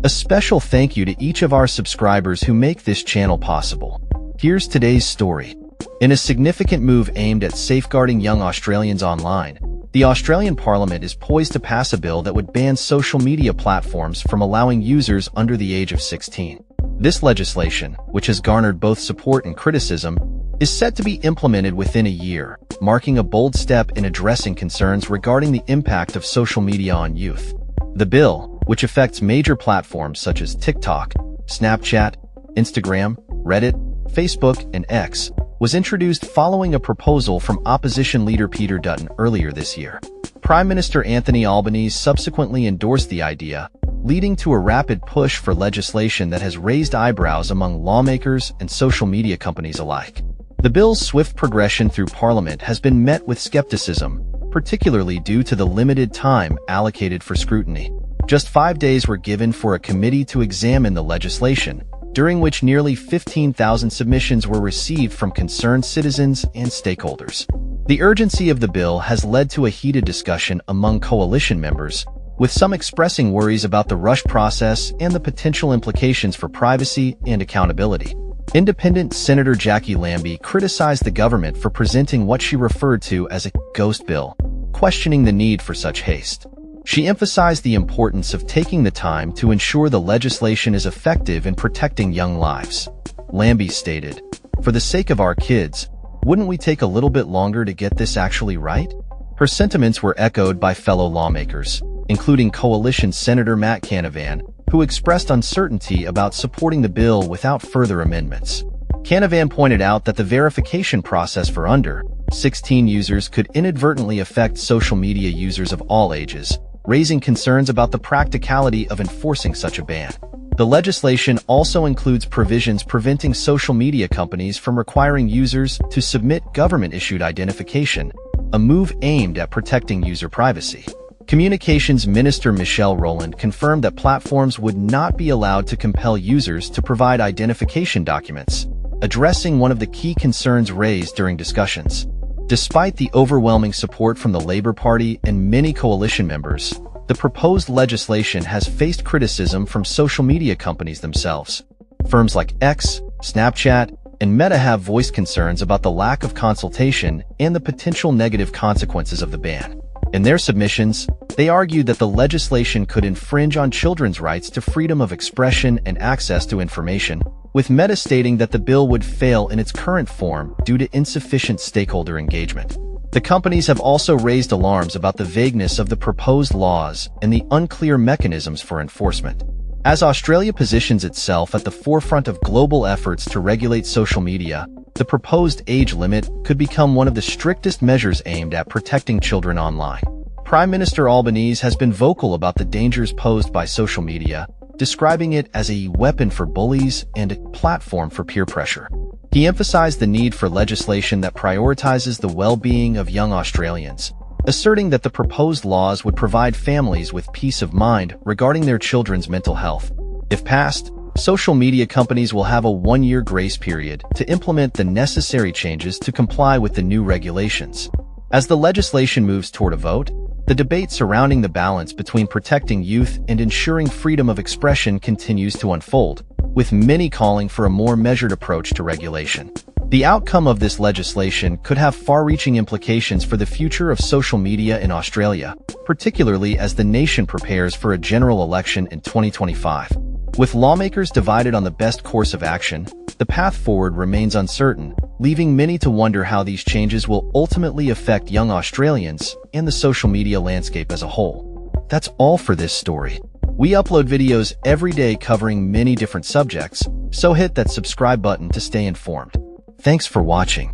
A special thank you to each of our subscribers who make this channel possible. Here's today's story. In a significant move aimed at safeguarding young Australians online, the Australian Parliament is poised to pass a bill that would ban social media platforms from allowing users under the age of 16. This legislation, which has garnered both support and criticism, is set to be implemented within a year, marking a bold step in addressing concerns regarding the impact of social media on youth. The bill, which affects major platforms such as TikTok, Snapchat, Instagram, Reddit, Facebook, and X, was introduced following a proposal from opposition leader Peter Dutton earlier this year. Prime Minister Anthony Albanese subsequently endorsed the idea, leading to a rapid push for legislation that has raised eyebrows among lawmakers and social media companies alike. The bill's swift progression through Parliament has been met with skepticism, particularly due to the limited time allocated for scrutiny. Just 5 days were given for a committee to examine the legislation, during which nearly 15,000 submissions were received from concerned citizens and stakeholders. The urgency of the bill has led to a heated discussion among coalition members, with some expressing worries about the rushed process and the potential implications for privacy and accountability. Independent Senator Jackie Lambie criticized the government for presenting what she referred to as a ghost bill, questioning the need for such haste. She emphasized the importance of taking the time to ensure the legislation is effective in protecting young lives. Lambie stated, "For the sake of our kids, wouldn't we take a little bit longer to get this actually right?" Her sentiments were echoed by fellow lawmakers, including Coalition Senator Matt Canavan, who expressed uncertainty about supporting the bill without further amendments. Canavan pointed out that the verification process for under 16 users could inadvertently affect social media users of all ages, raising concerns about the practicality of enforcing such a ban. The legislation also includes provisions preventing social media companies from requiring users to submit government-issued identification, a move aimed at protecting user privacy. Communications Minister Michelle Rowland confirmed that platforms would not be allowed to compel users to provide identification documents, addressing one of the key concerns raised during discussions. Despite the overwhelming support from the Labour Party and many coalition members, the proposed legislation has faced criticism from social media companies themselves. Firms like X, Snapchat, and Meta have voiced concerns about the lack of consultation and the potential negative consequences of the ban. In their submissions, they argued that the legislation could infringe on children's rights to freedom of expression and access to information, with Meta stating that the bill would fail in its current form due to insufficient stakeholder engagement. The companies have also raised alarms about the vagueness of the proposed laws and the unclear mechanisms for enforcement. As Australia positions itself at the forefront of global efforts to regulate social media, the proposed age limit could become one of the strictest measures aimed at protecting children online. Prime Minister Albanese has been vocal about the dangers posed by social media, describing it as a weapon for bullies and a platform for peer pressure. He emphasized the need for legislation that prioritizes the well-being of young Australians, asserting that the proposed laws would provide families with peace of mind regarding their children's mental health. If passed, social media companies will have a 1-year grace period to implement the necessary changes to comply with the new regulations. As the legislation moves toward a vote, the debate surrounding the balance between protecting youth and ensuring freedom of expression continues to unfold, with many calling for a more measured approach to regulation. The outcome of this legislation could have far-reaching implications for the future of social media in Australia, particularly as the nation prepares for a general election in 2025. With lawmakers divided on the best course of action, the path forward remains uncertain, leaving many to wonder how these changes will ultimately affect young Australians and the social media landscape as a whole. That's all for this story. We upload videos every day covering many different subjects, so hit that subscribe button to stay informed. Thanks for watching.